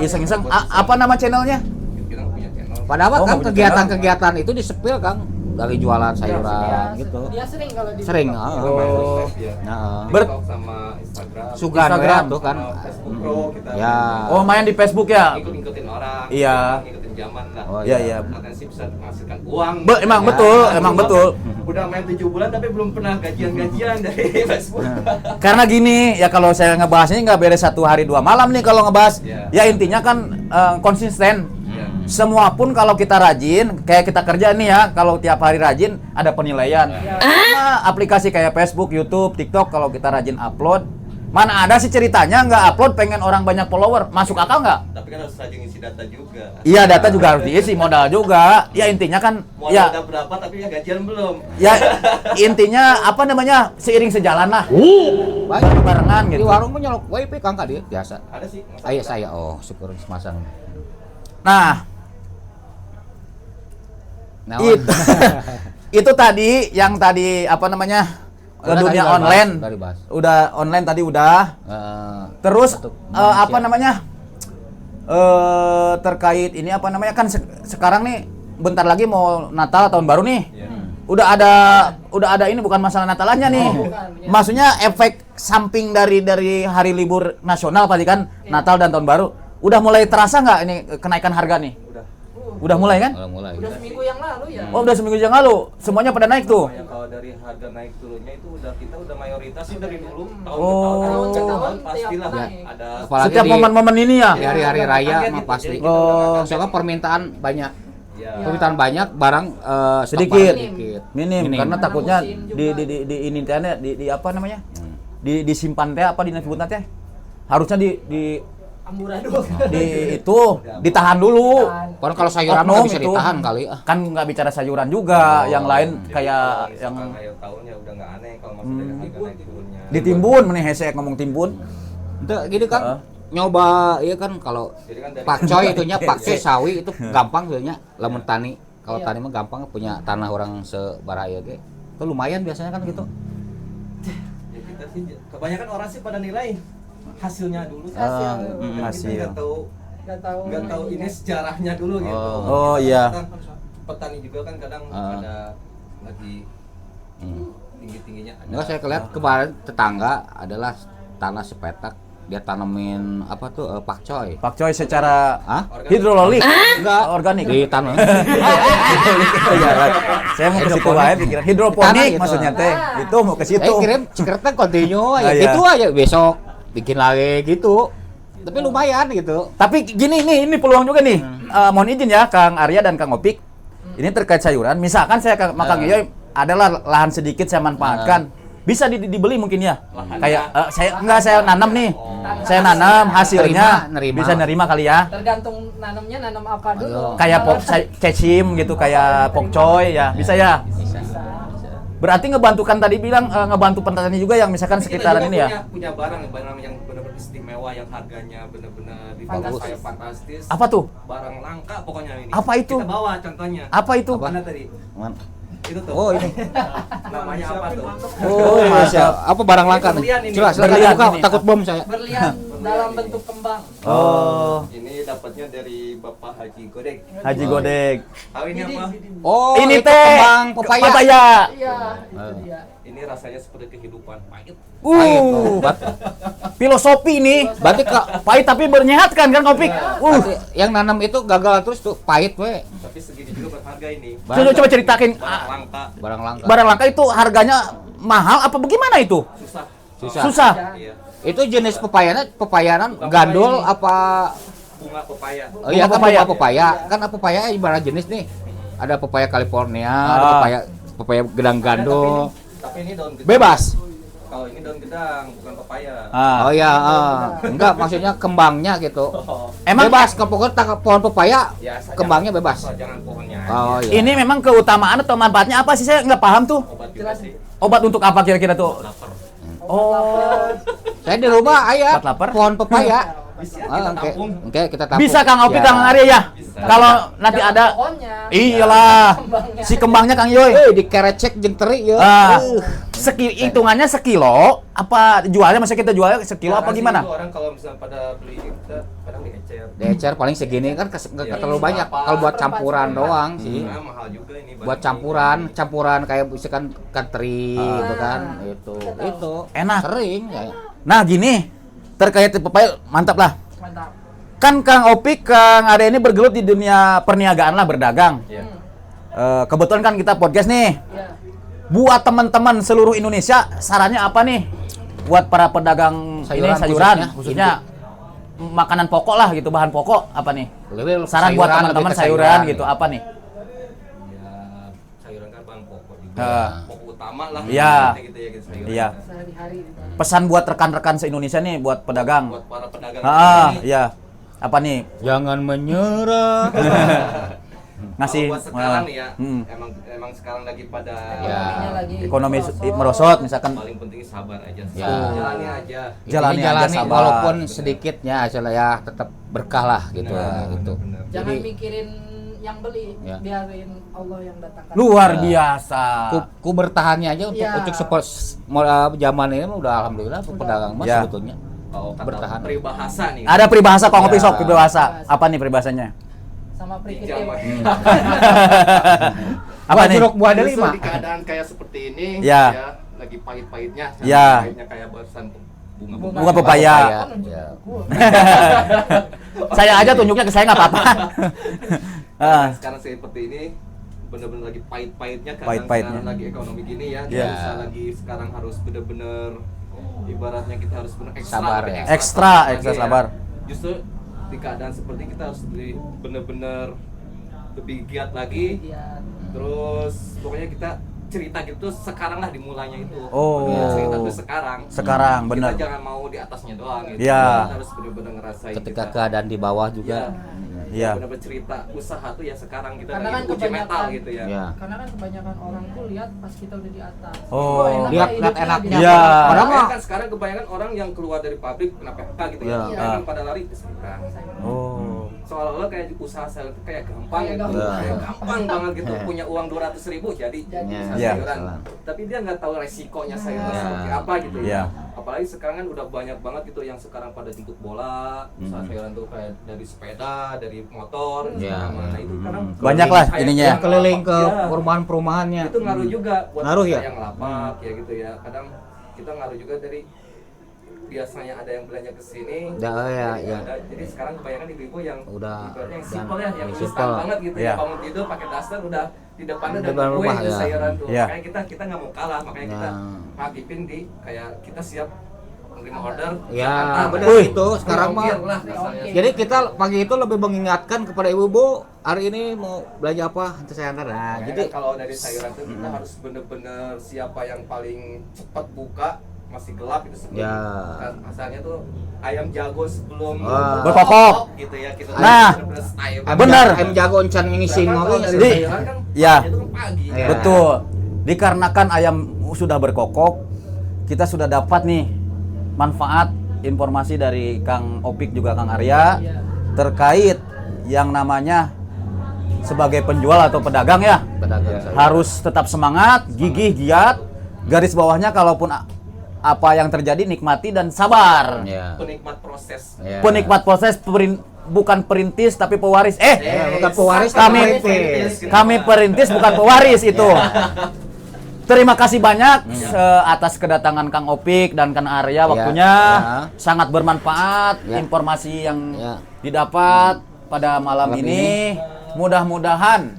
S3: Iseng-iseng. Apa nama channelnya?
S4: Kita nggak punya channel.
S1: Padahal
S3: Oh,
S1: kan
S3: nggak punya
S1: kegiatan-kegiatan itu disepil Kang dari jualan
S2: Dia,
S1: sayuran gitu.
S2: dia sering kalau di
S1: Sering.
S2: TikTok.
S4: Kita
S3: Oh.
S4: main live ya.
S1: Nah,
S4: TikTok sama Instagram.
S1: Sugan
S3: Instagram.
S1: tuh kan.
S4: Sama Facebook Pro kita.
S1: Ya.
S3: Oh, main di Facebook ya?
S4: Ngikut-ngikutin orang.
S3: Iya.
S4: Ngikutin zaman lah.
S1: Oh,
S3: Iya, iya.
S4: Potensi bisa menghasilkan uang.
S3: Emang
S1: Ya.
S3: betul, emang betul.
S4: Udah main 7 bulan tapi belum pernah gajian-gajian dari Facebook.
S3: Karena gini, ya kalau saya ngebahasnya nggak beres 1 hari 2 malam nih kalau ngebahas.
S4: Iya.
S3: Ya intinya kan konsisten.
S4: Iya.
S3: Semua pun kalau kita rajin, kayak kita kerja nih ya, kalau tiap hari rajin ada penilaian. Nah, aplikasi kayak Facebook, YouTube, TikTok kalau kita rajin upload, mana ada sih ceritanya nggak upload pengen orang banyak follower, masuk akal nggak?
S4: Tapi kan harus rajin ngisi data juga.
S3: Iya, data juga harus diisi, modal juga. Ya intinya kan,
S4: Modal
S3: ya,
S4: udah berapa tapi ya gajian belum.
S3: ya intinya apa namanya seiring sejalan lah,
S1: baik.
S3: barengan
S1: Di
S3: gitu.
S1: warung mah nyolok wifi Kang dia biasa.
S4: Ada sih. masa
S1: Ayo
S4: ada.
S1: saya syukur semasang.
S3: Nah,
S1: Nah,
S3: It- itu tadi yang tadi apa namanya
S1: Udah,
S3: dunia
S1: tadi udah
S3: online
S1: dibahas, udah dibahas.
S3: udah online tadi udah terus
S1: untuk
S3: apa
S1: manusia.
S3: namanya terkait ini apa namanya kan sekarang nih bentar lagi mau Natal tahun baru nih
S4: Iya.
S3: udah ada ini bukan masalah Natalannya nih.
S2: bukan, ya.
S3: Maksudnya efek samping dari hari libur nasional tadi kan Natal dan Tahun Baru. Udah mulai terasa nggak ini kenaikan harga nih? Udah mulai kan?
S1: Mulai.
S2: Udah seminggu yang lalu ya.
S3: Oh, udah seminggu yang lalu. Semuanya pada naik tuh.
S4: Makanya kalau dari harga naik turunnya itu kita udah mayoritas sih dari dulu tahun
S3: Oh.
S4: ke tahun
S2: Tahun
S4: pastilah
S2: tiap
S4: ada
S1: Apalagi
S3: Setiap
S1: di-
S3: momen-momen ini ya.
S1: di hari-hari raya
S4: Kaget
S1: mah
S4: gitu.
S1: pasti.
S4: Jadi kita
S3: Oh.
S1: Soalnya permintaan banyak.
S4: ya.
S1: Permintaan banyak, barang stok
S3: Sedikit.
S1: barang sedikit.
S3: Minim karena
S2: Karena
S3: takutnya
S2: musim juga.
S3: di ini teh di apa namanya? Disimpan teh apa disebutnya teh? Harusnya di
S2: Amburadul.
S3: itu ditahan dulu.
S1: Orang kalau sayuran
S3: Oknum
S1: nggak bisa
S3: itu.
S1: ditahan kali.
S3: Kan nggak bicara sayuran juga, yang lain
S4: Jadi
S3: kayak
S4: kalau
S3: yang
S4: misalkan akhir tahun ya udah nggak aneh kalau masih dari harga naik turunnya.
S3: ditimbun, meneh hese ngomong timbun.
S1: Itu gini kan nyoba iya kan kalau
S4: Jadi kan dari
S1: pakcoy itunya pakcoy sawi itu gampang sebenarnya lamun tani. Kalau tani mah gampang punya tanah orang sebaraya ge. Itu lumayan biasanya kan gitu.
S4: ya kita sih kebanyakan orang sih pada nilai hasilnya dulu.
S2: Hasil.
S4: Dan kita
S3: hasil.
S2: Nggak tahu
S4: ini sejarahnya dulu gitu.
S3: Oh, iya.
S4: Kan petani juga kan kadang ada lagi tinggi-tingginya ada.
S1: Enggak saya lihat kemarin tetangga adalah tanah sepetak dia tanemin apa tuh pakcoy.
S3: Pakcoy secara
S1: Hah?
S3: hidrololik.
S1: Enggak,
S3: Organik.
S1: di tanah.
S3: Iya, saya mau ke situ wae pikiran hidroponik
S1: Tanah gitu.
S3: maksudnya teh. Itu mau ke situ.
S1: Kirim cekerta continue
S3: Ah,
S1: aja
S3: iya.
S1: gitu aja besok bikin lagi gitu. Tapi lumayan gitu.
S3: Tapi gini nih, ini peluang juga nih. Mohon izin ya Kang Arya dan Kang Opik. Ini terkait sayuran. Misalkan saya ke Kang Yoy adalah lahan sedikit saya manfaatkan. Bisa dibeli mungkin ya. Kayak saya nanam nih. Saya nanam hasilnya
S1: Nerima.
S3: bisa nerima kali ya.
S2: Tergantung nanamnya nanam apa dulu.
S3: Kayak cecim gitu, kayak pokcoy ya. Bisa ya. Berarti ngebantukan tadi bilang ngebantu petani juga yang misalkan
S4: Tapi kita
S3: sekitaran
S4: juga
S3: ini ya.
S4: punya barang yang benar-benar istimewa yang harganya benar-benar di
S2: Fantastis.
S4: kayak fantastis.
S3: Apa tuh?
S4: Barang langka pokoknya ini.
S3: Apa itu?
S4: Kita bawa contohnya.
S3: Apa itu?
S4: Mana tadi? Itu tuh.
S1: Oh ini.
S4: Namanya apa tuh?
S1: Oh, Masya. Apa barang langka nih?
S4: Berlian ini.
S1: Coba silakan
S3: Berlian
S1: buka,
S3: ini.
S1: takut bom saya.
S2: Berlian dalam bentuk kembang.
S3: Oh,
S4: Ini dapatnya dari Bapak Haji Godek.
S3: Haji Godek.
S4: Tahu ini apa?
S1: Oh,
S3: Ini
S1: itu
S3: teh
S1: kembang pepaya.
S2: Iya, itu
S1: Ah.
S2: dia.
S4: Ini rasanya seperti kehidupan pahit.
S3: Filosofi nih.
S1: Berarti
S3: Pahit tapi menyehatkan kan Opik?
S1: berarti yang nanam itu gagal terus tuh pahit we.
S4: Tapi segini juga berharga ini.
S3: Coba ceritakin
S4: Barang langka.
S1: Barang langka.
S3: barang langka itu harganya mahal apa bagaimana itu?
S4: Susah.
S3: Susah.
S4: Iya.
S1: Itu jenis pepayanan gandul apa
S4: Bunga pepaya.
S1: oh iya kan
S3: pepaya.
S1: pepaya. Kan pepaya ibarat jenis nih. Ada pepaya California, ada pepaya gedang gandul.
S4: Tapi ini daun gedang.
S1: Bebas.
S4: Kalau ini daun gedang, bukan pepaya.
S1: Oh iya, enggak maksudnya kembangnya gitu.
S3: Emang
S1: bebas ke pohon pepaya,
S4: Ya, asal
S1: kembangnya
S4: jangan-
S1: bebas.
S4: asal jangan pohonnya.
S1: Oh iya.
S3: ini memang keutamaan atau manfaatnya apa sih? Saya nggak paham tuh.
S4: Obat juga sih.
S3: Obat untuk apa kira-kira tuh?
S4: Lapar.
S3: Oh,
S1: Saya di rumah ayah
S3: Obat lapar?
S1: pohon pepaya.
S4: Bisa kita tampung.
S1: Oke, kita tampung.
S3: bisa Kang Opik,
S1: Ya.
S3: Kang Arya ya?
S4: Bisa.
S3: Kalau nanti
S2: Jangan
S3: ada
S2: pohonnya.
S3: iyalah
S2: Kembangnya.
S3: si kembangnya Kang Yoy.
S1: Dikerecek jeung teri ya.
S3: Hitungannya sekilo apa jualnya masa kita jualnya sekilo apa
S4: Jarang sih
S3: gimana?
S4: itu orang kalau misalnya pada beli kita kadang diecer.
S1: Decer paling segini kan nggak
S4: Iya,
S1: terlalu banyak.
S4: berapa?
S1: Kalau buat campuran doang sih.
S4: Nah, mahal juga ini.
S1: Buat
S4: barang
S1: campuran kayak misalkan ikan teri gitu kan. Itu.
S3: Enak.
S1: Sering ya.
S3: Nah gini, terkait pepaya mantap lah.
S2: Mantap.
S3: Kan Kang Opik, Kang Arya ini bergelut di dunia perniagaan lah, berdagang.
S4: ini. Iya.
S3: Kebetulan kan kita podcast nih.
S2: Iya.
S3: Buat teman-teman seluruh Indonesia, sarannya apa nih? Buat para pedagang
S1: Sayuran
S3: sayuran,
S1: khususnya.
S3: makanan pokok lah gitu, bahan pokok apa nih?
S1: Lebih
S3: Saran buat
S1: sayuran,
S3: teman-teman
S1: lebih ke
S3: sayuran gitu, apa nih?
S4: Ya, sayuran kan bahan pokok juga.
S3: Ah.
S4: Pokok utama lah.
S3: Iya.
S4: Gitu ya, gitu, sayuran.
S3: Iya.
S2: Sehari-hari.
S3: Pesan buat rekan-rekan se-Indonesia nih, buat pedagang.
S4: Buat para pedagang. ini,
S3: Iya. Apa nih?
S1: Jangan menyerah.
S3: Ngasih
S4: kalau buat sekarang nih ya,
S3: Hmm.
S4: emang sekarang lagi pada
S2: Ekonominya lagi
S3: ekonomi
S2: merosot.
S3: merosot misalkan.
S4: paling penting sabar aja.
S1: Ya.
S4: Jalani aja.
S3: Jalani
S1: Ini
S3: aja, sabar.
S1: walaupun sedikitnya hasilnya ya tetap berkah lah gitu
S4: Benar,
S1: gitu.
S4: benar.
S2: Jangan
S1: Jadi
S2: mikirin yang beli,
S1: Ya.
S2: biarin Allah yang datangkan.
S3: Luar
S1: Ya.
S3: biasa.
S1: ku bertahannya aja untuk
S2: Ya.
S1: zaman ini mah udah alhamdulillah pedagang mah
S3: Ya.
S1: sebetulnya.
S4: Kalau kata
S1: Bertahan.
S4: peribahasa nih.
S3: Ada peribahasa Kang Opik
S1: Ya.
S3: sok, peribahasa. Apa nih peribahasanya?
S2: Sama
S4: di
S2: Prikit
S4: zaman
S2: Dewa.
S3: Apa nih?
S1: Jeruk buah
S4: Justru
S1: delima.
S4: di keadaan kayak seperti ini
S3: Ya.
S4: lagi pahit-pahitnya,
S3: Ya.
S4: pahitnya kayak barusan bunga
S3: Bunga pepaya.
S1: Ya.
S3: Saya aja tunjuknya ke saya nggak apa-apa. Ah,
S4: Sekarang seperti ini bener-bener lagi pahit-pahitnya karena
S3: Pahit-pahitnya.
S4: sekarang lagi ekonomi gini ya,
S3: Iya.
S4: bisa lagi sekarang harus bener-bener ibaratnya kita harus bener ekstra
S1: Sabar
S4: lebih
S1: ya.
S3: Ekstra
S4: lagi ya.
S3: sabar.
S4: Justru di keadaan seperti kita harus bener-bener lebih giat lagi.
S2: Iya.
S4: Terus pokoknya kita cerita gitu sekarang lah dimulainya itu.
S3: Oh.
S4: Bener-bener cerita tuh sekarang.
S3: Sekarang, bener.
S4: Kita jangan mau di atasnya doang gitu.
S3: Iya.
S4: Kita harus bener-bener ngerasain
S1: Ketika
S4: kita.
S1: keadaan di bawah juga.
S3: Iya.
S4: Bener-bener cerita usaha tuh ya sekarang kita
S2: Karena
S4: lagi
S2: kan
S4: uji mental
S2: kebanyakan-
S4: gitu ya.
S1: Ya.
S2: Karena kan kebanyakan orang tuh lihat pas kita udah di atas.
S3: Oh.
S2: enak
S1: Lihat
S2: ya hidupnya,
S1: enaknya.
S3: Iya.
S1: Padahal mah
S4: Kan sekarang kebanyakan orang yang keluar dari pabrik kena PHK gitu ya.
S1: Iya.
S4: Mereka pada lari ke sayuran.
S3: Oh.
S4: Seolah-olah kayak usaha saya itu kayak gampang
S2: Kayak
S4: gitu.
S2: gampang.
S4: Kayak gampang banget gitu
S1: Iya.
S4: punya uang 200.000 jadi
S2: Jadi.
S4: usaha
S3: Iya.
S4: sayuran. Tapi dia nggak tahu resikonya sayuran
S1: Iya.
S4: seperti apa gitu
S3: Iya.
S4: ya. Apalagi sekarang kan udah banyak banget gitu yang sekarang pada jemput bola, usaha sayuran tuh kayak dari sepeda, dari motor,
S1: Iya.
S4: mana itu sekarang
S3: Banyak lah
S4: kayak
S3: ininya.
S1: yang keliling ke
S4: Iya.
S1: perumahan-perumahannya.
S4: Itu ngaruh juga buat
S1: Ngaruh
S4: kita
S1: ya?
S4: yang lapak ya gitu ya. Kadang kita ngaruh juga dari biasanya ada yang belanja ke sini.
S1: Ya.
S4: Jadi sekarang kebanyakan ibu-ibu yang
S1: Udah,
S4: ibaratnya yang
S1: dan-
S4: simpel ya, yang
S1: yang
S4: instan
S1: simpel.
S4: banget gitu
S3: Iya.
S4: ya. Bangun tidur pakai daster udah di depannya
S1: Di
S4: dan
S1: depan
S4: nungguin
S1: rumah,
S4: tuh
S1: ya.
S4: sayuran tuh.
S3: Iya.
S4: Makanya kita nggak mau kalah, makanya kita
S1: Nah.
S4: ngaktifin di kayak kita siap menerima order.
S1: Ya,
S4: antar.
S1: benar
S3: Wih.
S1: itu. Sekarang mah.
S4: Ongkir lah rasanya.
S1: Jadi kita pagi itu lebih mengingatkan kepada ibu-ibu, hari ini mau belanja apa? Nanti saya antar. Nah,
S4: Makanya
S1: jadi
S4: kan kalau dari sayuran tuh kita harus bener-bener siapa yang paling cepat buka masih gelap itu sebelum
S1: Ya.
S4: kan asalnya tuh ayam jago sebelum
S1: Wah.
S3: Berkokok.
S4: gitu ya kita
S3: Nah.
S4: bener-bener style.
S3: Bener.
S1: Ayam jago encan ngising
S4: Karena
S1: mau
S4: kalau dari
S3: Di-
S4: sayuran kan
S3: Ya.
S4: itu kan pagi
S1: Ya.
S3: Betul. Dikarenakan ayam sudah berkokok, kita sudah dapat nih manfaat informasi dari Kang Opik juga Kang Arya terkait yang namanya sebagai penjual atau pedagang ya
S1: pedagang sayur.
S3: harus tetap semangat, gigih, giat. Garis bawahnya kalaupun apa yang terjadi nikmati dan sabar.
S1: Ya.
S4: penikmat proses.
S1: Ya.
S3: Penikmat proses bukan perintis tapi pewaris.
S1: Bukan pewaris
S3: kami kami perintis bukan pewaris itu. Terima kasih banyak atas kedatangan Kang Opik dan Kang Arya waktunya
S1: Ya.
S3: sangat bermanfaat
S1: Ya.
S3: informasi yang
S1: Ya.
S3: didapat pada malam ini. Mudah-mudahan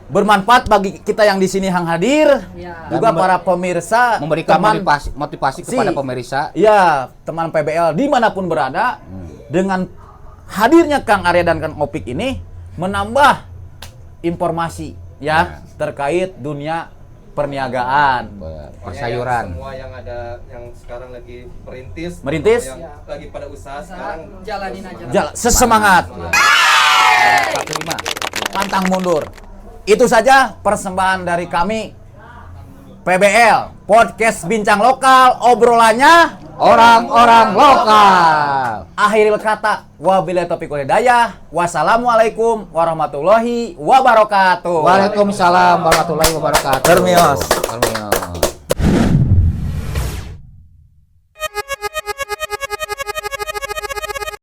S3: bermanfaat bagi kita yang di sini yang hadir
S2: Ya.
S3: juga
S1: Dan
S3: para pemirsa
S1: Memberikan
S3: teman
S1: motivasi kepada pemirsa.
S3: ya teman PBL dimanapun berada dengan hadirnya Kang Arya dan Kang Opik ini menambah informasi ya terkait dunia perniagaan.
S1: Persayuran.
S4: Semua yang ada yang sekarang lagi merintis
S3: Merintis?
S4: yang lagi pada usaha sekarang
S2: Jalanin aja.
S3: Sesemangat,
S1: Kaki lima.
S3: pantang mundur. Itu saja persembahan dari kami PBL Podcast Bincang Lokal, obrolannya
S1: Orang-orang lokal.
S3: akhir kata wabillahi taufiq wal hidayah. Wassalamualaikum warahmatullahi wabarakatuh.
S1: Waalaikumsalam warahmatullahi wabarakatuh.
S3: Termios.
S1: Termios.